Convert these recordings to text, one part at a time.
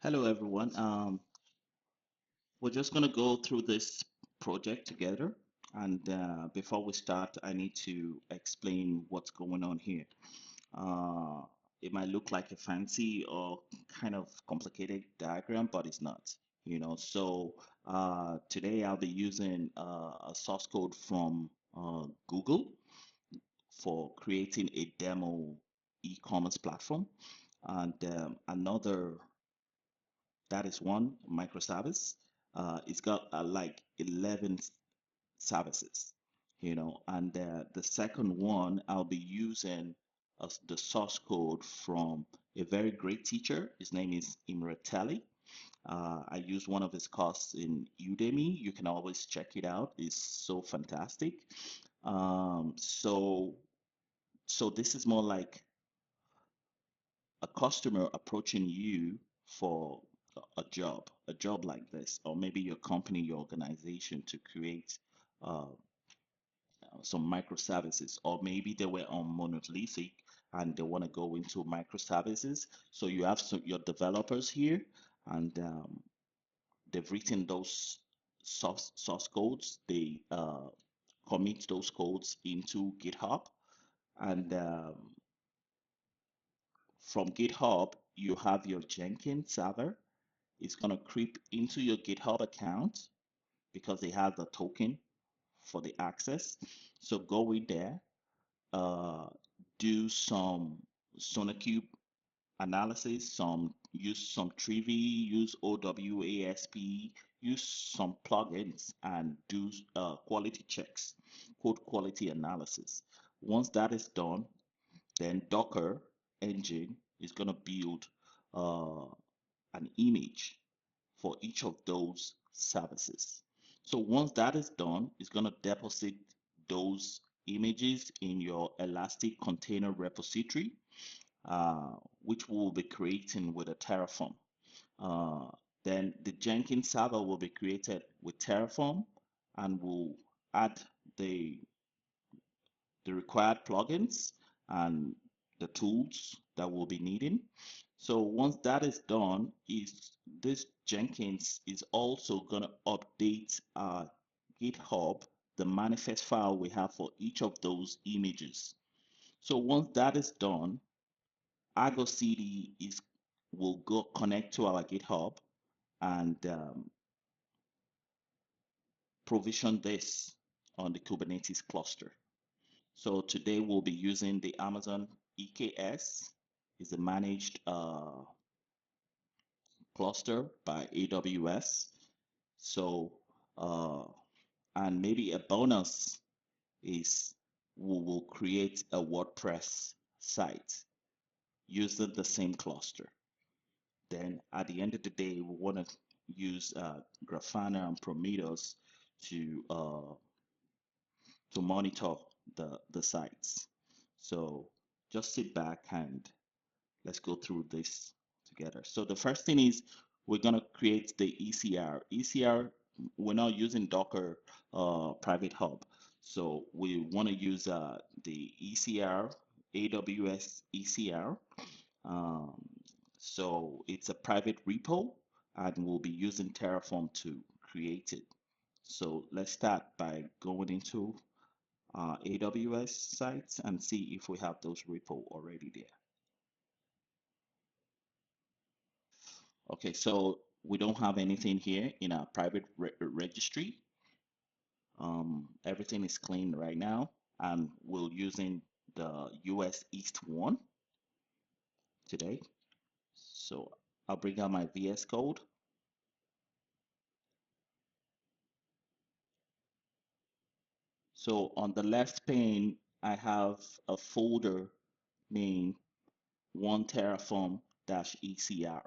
Hello, everyone. We're just going to go through this project together. And before we start, I need to explain what's going on here. Uh, it might look like a fancy or kind of complicated diagram, but it's not. Today I'll be using a source code from Google for creating a demo e-commerce platform, and another that is one microservice. It's got like 11 services, and the second one, I'll be using the source code from a very great teacher. His name is Imre Telly. I used one of his courses in Udemy. You can always check it out. It's so fantastic. Um, so, so this is more like a customer approaching you for a job like this, or maybe your company, your organization to create uh, some microservices, or maybe they were on monolithic and they want to go into microservices. So you have your developers here, and they've written those source codes. They commit those codes into GitHub, and from GitHub, you have your Jenkins server. It's going to creep into your GitHub account because it has a token for the access. So go in there, uh, do some SonarCube analysis, use some Trivy, use OWASP, use some plugins, and do quality checks, code quality analysis. Once that is done, then Docker engine is going to build uh, an image for each of those services. So once that is done, it's going to deposit those images in your Elastic Container Repository, which we'll be creating with a Terraform. Uh, then the Jenkins server will be created with Terraform, and we'll add the the required plugins and the tools that we'll be needing. So once that is done, is this Jenkins is also going to update our GitHub, the manifest file we have for each of those images. So once that is done, Argo CD will go connect to our GitHub and provision this on the Kubernetes cluster. So today we'll be using the Amazon EKS. Is a managed cluster by AWS. So, uh, and maybe a bonus is we will create a WordPress site using the same cluster. Then at the end of the day, we want to use Grafana and Prometheus to uh, to monitor the sites. So just sit back and let's go through this together. So the first thing is we're going to create the ECR. ECR, we're not using Docker private hub. So we want to use the ECR, AWS ECR. Um, so it's a private repo and we'll be using Terraform to create it. So let's start by going into AWS sites and see if we have those repo already there. Okay, so we don't have anything here in our private registry. Everything is clean right now, and we're using the US East one today. So I'll bring out my VS Code. So on the left pane, I have a folder named one Terraform-ECR.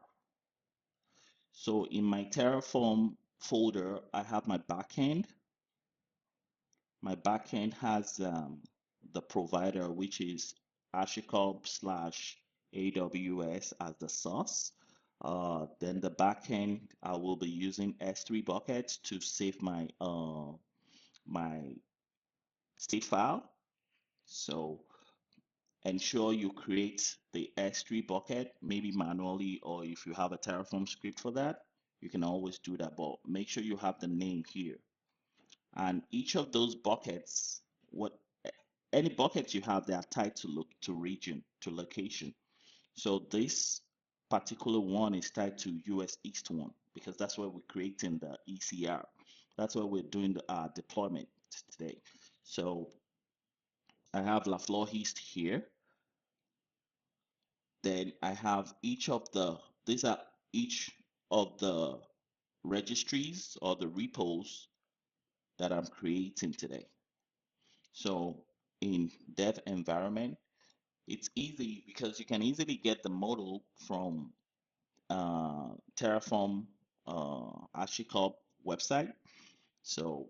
So in my Terraform folder, I have my backend. My backend has the provider, which is HashiCorp slash AWS as the source. Then the backend, I will be using S3 buckets to save my state file. So ensure you create the S3 bucket, maybe manually, or if you have a Terraform script for that, you can always do that. But make sure you have the name here. And each of those buckets, what any buckets you have, they are tied to look to region, to location. So this particular one is tied to US East one because that's where we're creating the ECR. That's where we're doing the deployment today. So I have LaFleur East here. Then I have these are each of the registries or the repos that I'm creating today. So in dev environment, it's easy because you can easily get the model from Terraform HashiCorp website. So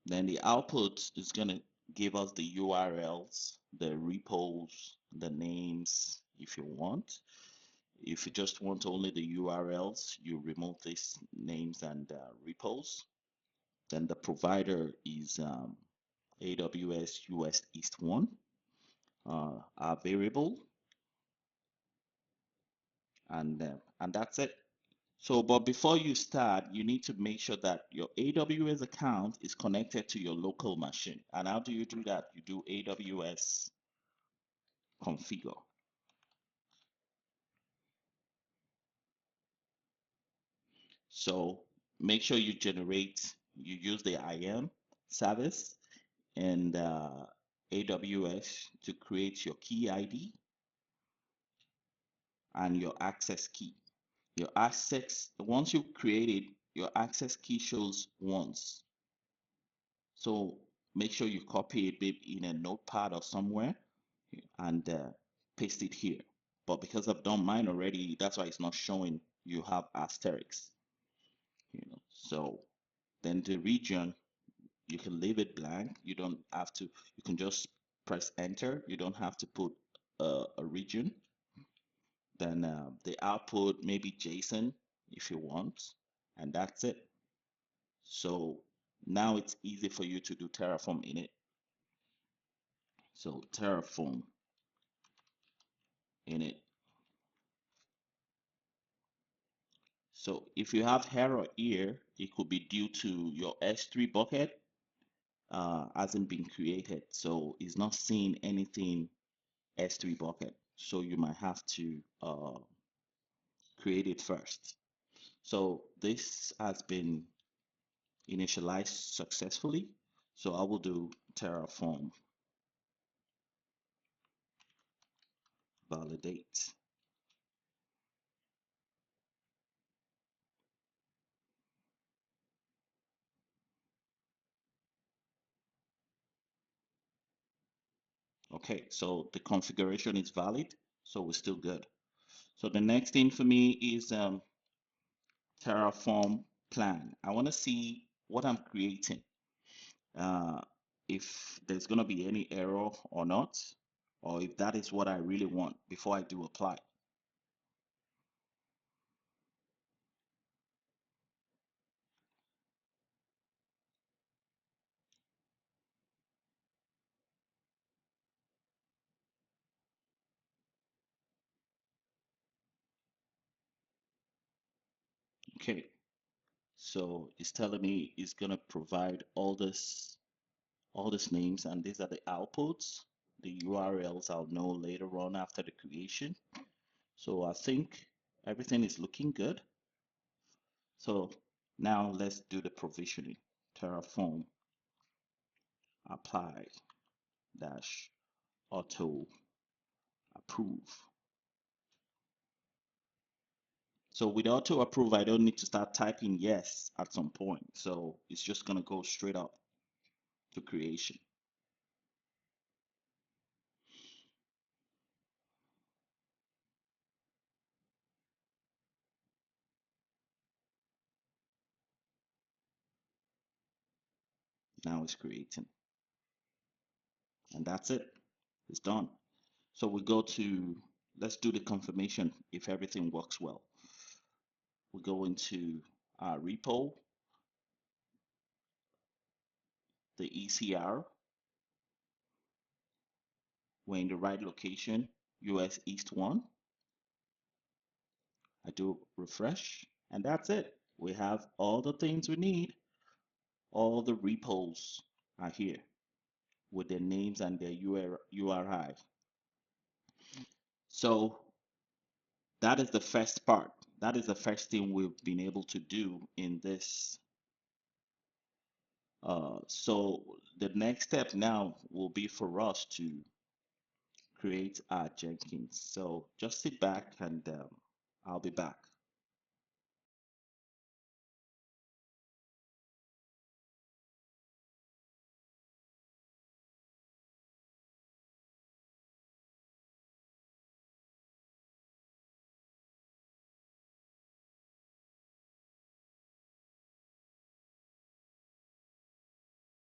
then the output is going to give us the URLs, the repos, the names if you want. If you just want only the URLs, you remove these names and repos. Then the provider is AWS US East 1, our variable, and that's it. So, but before you start, you need to make sure that your AWS account is connected to your local machine. And how do you do that? You do AWS configure. So make sure you use the IAM service and AWS to create your key ID and your access key. Once you create it, your access key shows once. So make sure you copy it maybe in a notepad or somewhere and paste it here. But because I've done mine already, that's why it's not showing you have asterisks. So then the region, you can leave it blank. You don't have to, you can just press enter. You don't have to put a region. Then the output, maybe JSON if you want, and that's it. So now it's easy for you to do Terraform in it. So Terraform in it. So if you have error here, it could be due to your S3 bucket hasn't been created. So it's not seeing anything S3 bucket. So you might have to create it first. So this has been initialized successfully. So I will do Terraform validate. Okay, so the configuration is valid, so we're still good. So the next thing for me is Terraform plan. I want to see what I'm creating, uh, if there's going to be any error or not, or if that is what I really want before I do apply. Okay, so it's telling me it's going to provide all these names, and these are the outputs. The URLs I'll know later on after the creation. So I think everything is looking good. So now let's do the provisioning. Terraform apply dash auto approve. So with auto approve, I don't need to start typing yes at some point. So it's just going to go straight up to creation. Now it's creating. And that's it. It's done. So we go to, let's do the confirmation if everything works well. We go into our repo, the ECR, We're in the right location, US East 1. I do refresh, and that's it. We have all the things we need. All the repos are here with their names and their URI. So that is the first part. That is the first thing we've been able to do in this. So the next step now will be for us to create our Jenkins. So just sit back and I'll be back.